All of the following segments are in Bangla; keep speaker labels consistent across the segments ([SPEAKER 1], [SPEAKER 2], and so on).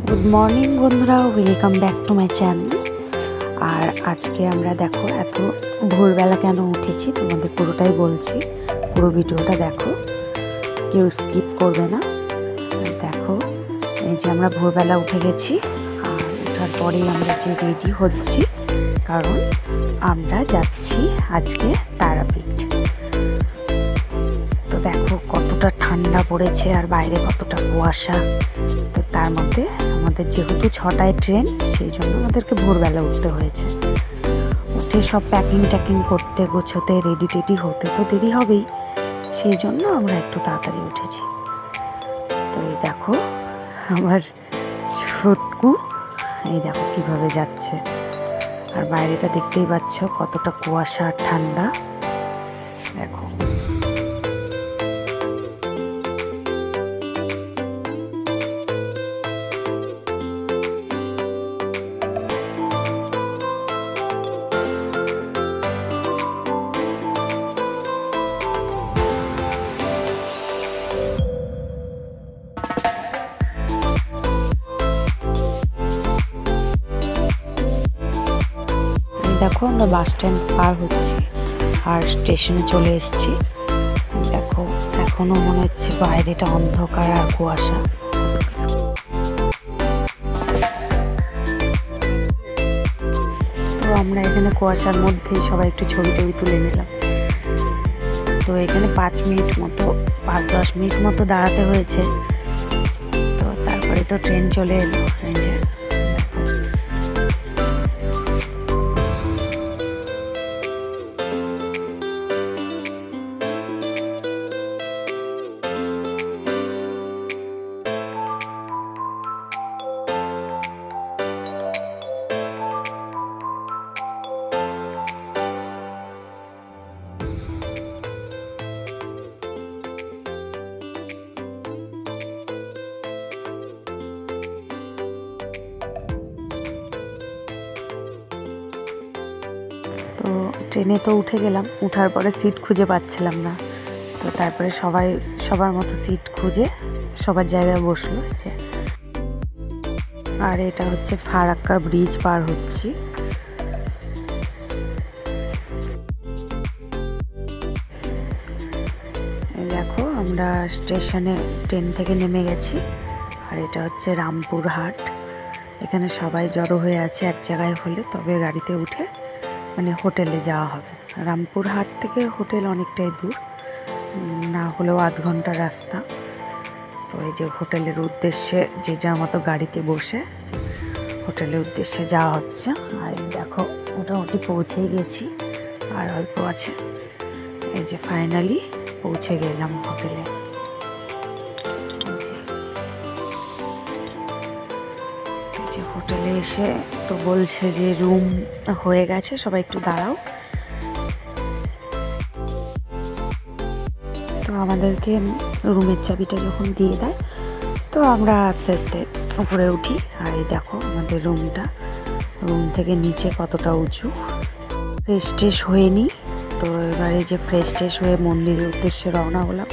[SPEAKER 1] গুড মর্নিং বন্ধুরা, welcome back to my channel. আর আজকে আমরা দেখো এত ভোরবেলা কেন উঠেছি তোমাদের পুরোটাই বলছি, পুরো ভিডিওটা দেখো, কেউ স্কিপ করবে না। দেখো এই যে আমরা ভোরবেলা উঠে গেছি, আর ওঠার পরেই আমরা যে রেডি হচ্ছি, কারণ আমরা যাচ্ছি আজকে তারাপীঠ। তো দেখো কতটা ঠান্ডা পড়েছে আর বাইরে কতটা কুয়াশা। তো তার মধ্যে আমাদের যেহেতু 6টায় ট্রেন, সেই জন্য আমাদেরকে ভোরবেলা উঠতে হয়েছে। উঠে সব প্যাকিং করতে গোছোতে রেডি টেডি হতে তো দেরি হবেই, সেই জন্য আমরা একটু তাড়াতাড়ি উঠেছি। তো এই দেখো আমার ছোটকু, এই দেখো কিভাবে যাচ্ছে। আর বাইরেটা দেখতেই পাচ্ছ কতটা কুয়াশা আর ঠান্ডা। দেখো দেখো আমরা বাস স্ট্যান্ড পার হচ্ছি আর স্টেশনে চলে এসেছি। দেখো এখনো মনে হচ্ছে বাইরেটা অন্ধকার আর কুয়াশা। তো আমরা এখানে কুয়াশার মধ্যে সবাই একটু ছবি টবি তুলে নিলাম। তো এখানে 5-10 মিনিট মতো দাঁড়াতে হয়েছে। তো তারপরে তো ট্রেন চলে এলো। তো ট্রেনে তো উঠে গেলাম, উঠার পরে সিট খুঁজে পাচ্ছিলাম না। তো তারপরে সবার মতো সিট খুঁজে সবার জায়গায় বসলো। যে আর এটা হচ্ছে ফারাক্কা ব্রিজ পার হচ্ছি। দেখো আমরা স্টেশনে ট্রেন থেকে নেমে গেছি। আর এটা হচ্ছে রামপুরহাট। এখানে সবাই জড়ো হয়ে আছে এক জায়গায় হলে তবে গাড়িতে উঠে মানে হোটেলে যাওয়া হবে। রামপুরহাট থেকে হোটেল অনেকটাই দূর, না হলেও আধ ঘন্টা রাস্তা। তো এই যে হোটেলের উদ্দেশ্যে যে যার মতো গাড়িতে বসে হোটেলের উদ্দেশ্যে যাওয়া হচ্ছে। আর দেখো মোটামুটি পৌঁছেই গেছি, আর অল্প আছে। এই যে ফাইনালি পৌঁছে গেলাম হোটেলে। যে হোটেলে এসে তো বলছে যে রুম হয়ে গেছে, সবাই একটু দাঁড়াও। তো আমাদেরকে রুমের চাবিটা যখন দিয়ে দেয়, তো আমরা আস্তে আস্তে উপরে উঠি। আর এই দেখো আমাদের রুম থেকে নিচে কতটা উঁচু। ফ্রেশ ট্রেশ হয়ে নিই। তো এবারে যে ফ্রেশ ট্রেশ হয়ে মন্দিরের উদ্দেশ্যে রওনা হলাম,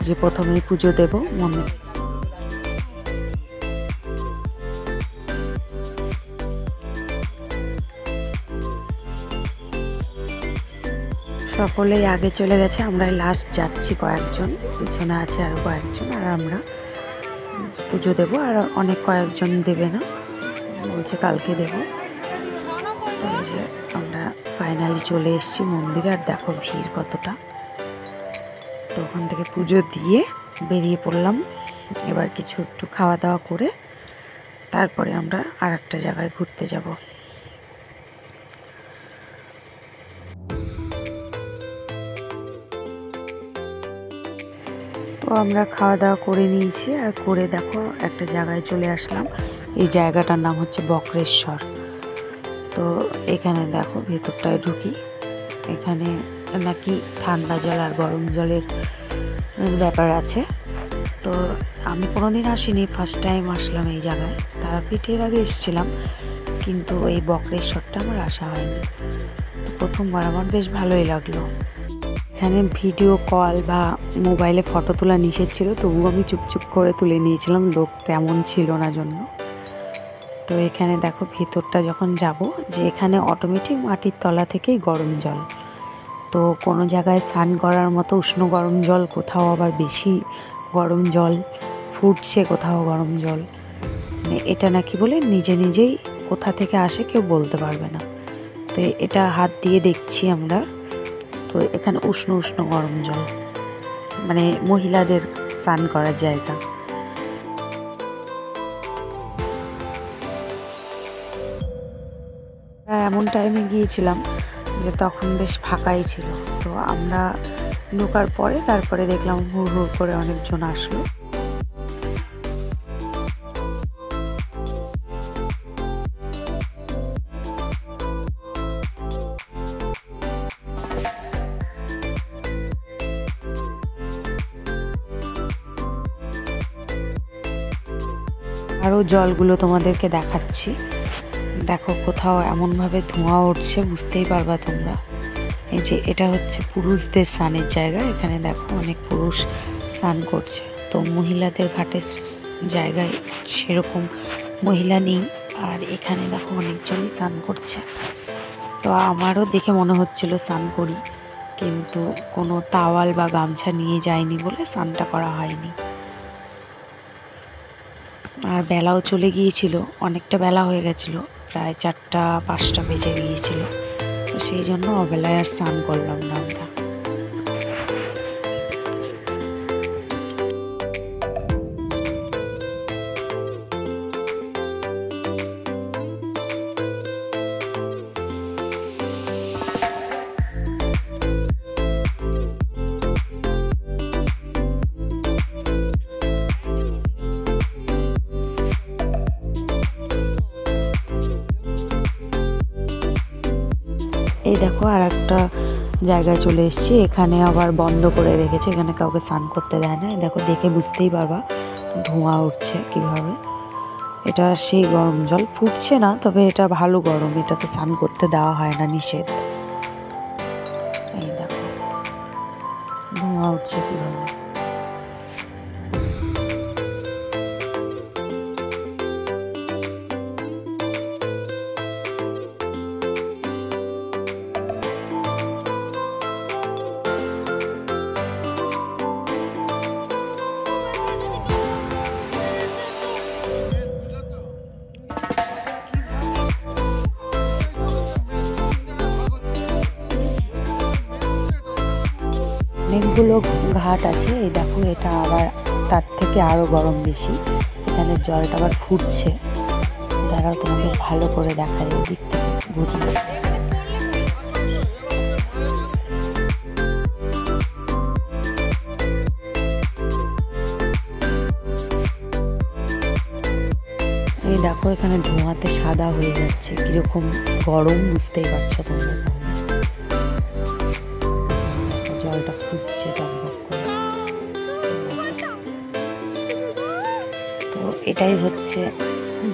[SPEAKER 1] যে প্রথমেই পুজো দেব মন্দির। সকলেই আগে চলে গেছে, আমরা লাস্ট যাচ্ছি কয়েকজন, পিছনে আছে আরও কয়েকজন। আর আমরা পুজো দেবো, আর অনেক কয়েকজন দেবে না, বলছে কালকে দেবো। তো এই যে আমরা ফাইনালি চলে এসেছি মন্দিরে। আর দেখো ভিড় কতটা। তো ওখান থেকে পুজো দিয়ে বেরিয়ে পড়লাম। এবার কিছু একটু খাওয়া দাওয়া করে তারপরে আমরা আর একটা জায়গায় ঘুরতে যাব। তো আমরা খাওয়া দাওয়া করে নিয়েছি, আর করে দেখো একটা জায়গায় চলে আসলাম। এই জায়গাটার নাম হচ্ছে বক্রেশ্বর। তো এখানে দেখো ভেতরটায় ঢুকি। এখানে নাকি ঠান্ডা জল আর গরম জলের ব্যাপার আছে। তো আমি কোনোদিন আসিনি, ফার্স্ট টাইম আসলাম এই জায়গায়। তারাপীঠের আগে এসেছিলাম, কিন্তু এই বক্রেশ্বরটা আমার আসা হয়নি। তো প্রথমবার আমার বেশ ভালোই লাগলো। এখানে ভিডিও কল বা মোবাইলে ফটো তোলা নিষেধ ছিল, তবুও আমি চুপচুপ করে তুলে নিয়েছিলাম, লোক তেমন ছিল না জন্য। তো এখানে দেখো ভিতরটা যখন যাব, যে এখানে অটোমেটিক মাটির তলা থেকেই গরম জল। তো কোনো জায়গায় স্নান করার মতো উষ্ণ গরম জল, কোথাও আবার বেশি গরম জল ফুটছে, কোথাও গরম জল, মানে এটা নাকি বলে নিজে নিজেই কোথা থেকে আসে কেউ বলতে পারবে না। তো এটা হাত দিয়ে দেখছি আমরা। তো এখানে উষ্ণ উষ্ণ গরম জল, মানে মহিলাদের স্নান করার জায়গা। এমন টাইমে গিয়েছিলাম যে তখন বেশ ফাঁকাই ছিল। তো আমরা ঢোকার পরে তারপরে দেখলাম হুড় হুড় করে অনেকজন আসলো। আরও জলগুলো তোমাদেরকে দেখাচ্ছি। দেখো কোথাও এমনভাবে ধোঁয়া উঠছে, বুঝতেই পারবা তোমরা। এই যে এটা হচ্ছে পুরুষদের স্নানের জায়গা। এখানে দেখো অনেক পুরুষ স্নান করছে। তো মহিলাদের ঘাটের জায়গায় সেরকম মহিলা নেই। আর এখানে দেখো অনেকজনই স্নান করছে। তো আমারও দেখে মনে হচ্ছিল স্নান করি, কিন্তু কোনো তাওয়াল বা গামছা নিয়ে যায়নি বলে স্নানটা করা হয়নি। আর বেলাও চলে গিয়েছিল, অনেকটা বেলা হয়ে গেছিল, প্রায় 4টা-5টা বেজে গিয়েছিল। তো সেই জন্য অবেলায় আর স্নান করলাম না আমরা। এই দেখো আর একটা জায়গায় চলে এসেছি। এখানে আবার বন্ধ করে রেখেছে, এখানে কাউকে স্নান করতে দেয় না। দেখো দেখে বুঝতেই পারবা ধোঁয়া উঠছে কিভাবে। এটা সেই গরম জল, ফুটছে না, তবে এটা ভালো গরম, এটাতে স্নান করতে দেওয়া হয় না, নিষেধ। এই দেখো ধোঁয়া উঠছে কিভাবে। অনেকগুলো ঘাট আছে। এই দেখো এটা আবার তার থেকে আরও গরম বেশি। এখানে জলটা আবার ফুটছে। দাঁড়াও তোমাকে ভালো করে দেখাই ওদিক থেকে ঘুরিয়ে। এই দেখো এখানে ধোঁয়াতে সাদা হয়ে যাচ্ছে, কিরকম গরম বুঝতেই পারছো তোমরা। জলটা ফুটছে টকবক করে। তো এটাই হচ্ছে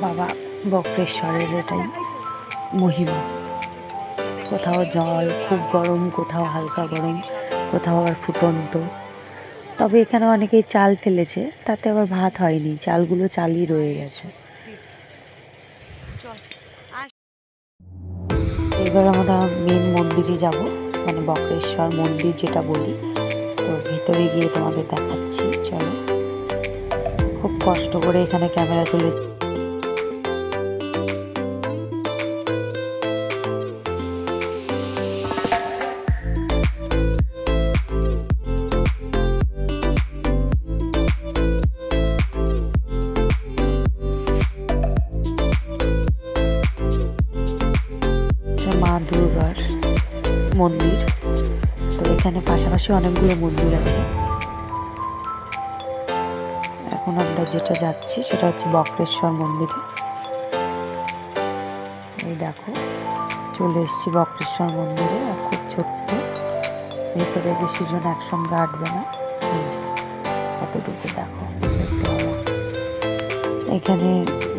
[SPEAKER 1] বাবা বক্রেশ্বরের, এটাই মহিমা। কোথাও জল খুব গরম, কোথাও হালকা গরম, কোথাও আবার ফুটন্ত। তবে এখানে অনেকেই চাল ফেলেছে, তাতে আবার ভাত হয়নি, চালগুলো চালই রয়ে গেছে। এবার আমরা মেন মন্দিরে যাব, মানে বক্রেশ্বর মন্দির যেটা বলি। তো ভিতরে গিয়ে তোমাদের দেখাচ্ছি, চলো। খুব কষ্ট করে এখানে ক্যামেরা তুলে মা দুর্গার মন্দির। তো এখানে পাশাপাশি অনেকগুলো মন্দির আছে। এখন আমরা যেটা যাচ্ছি সেটা হচ্ছে বক্রেশ্বর মন্দিরে। এই দেখো চলে এসেছি বক্রেশ্বর মন্দিরে। আর খুব ছোট্ট, ভেতরে বেশি জন একসঙ্গে আটবে না, কতটুকু দেখো দেখতে পাবো। এখানে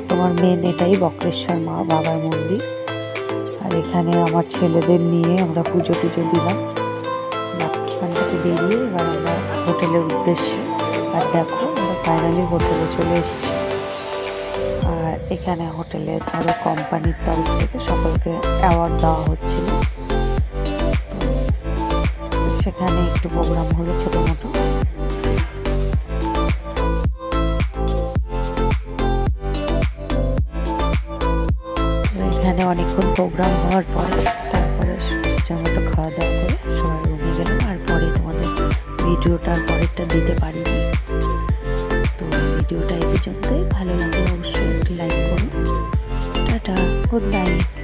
[SPEAKER 1] তোমার মেন এটাই বক্রেশ্বর মা বাবার মন্দির। আর এখানে আমার ছেলেদের নিয়ে আমরা পুজো দিলাম। এখান থেকে বেরিয়ে এবার আমরা হোটেলের উদ্দেশ্যে। আর দেখো আমরা ফাইনালি হোটেলে চলে এসেছি। আর আর এখানে হোটেলে ধরো কোম্পানির তরফ থেকে সকলকে অ্যাওয়ার্ড দেওয়া হচ্ছিল, তো সেখানে একটু প্রোগ্রাম হলো ছোটো মোটো। এখানে অনেকক্ষণ প্রোগ্রাম হওয়ার পরে তারপরে ইচ্ছা মতো খাওয়া দাওয়া করে সবাই রুমে গেলাম। আর পরে তোমাদের ভিডিওটার পরেরটা দিতে পারিনি। তো ভিডিওটা এই পর্যন্তই, ভালো লাগলে অবশ্যই একটি লাইক করো। Tata, good night.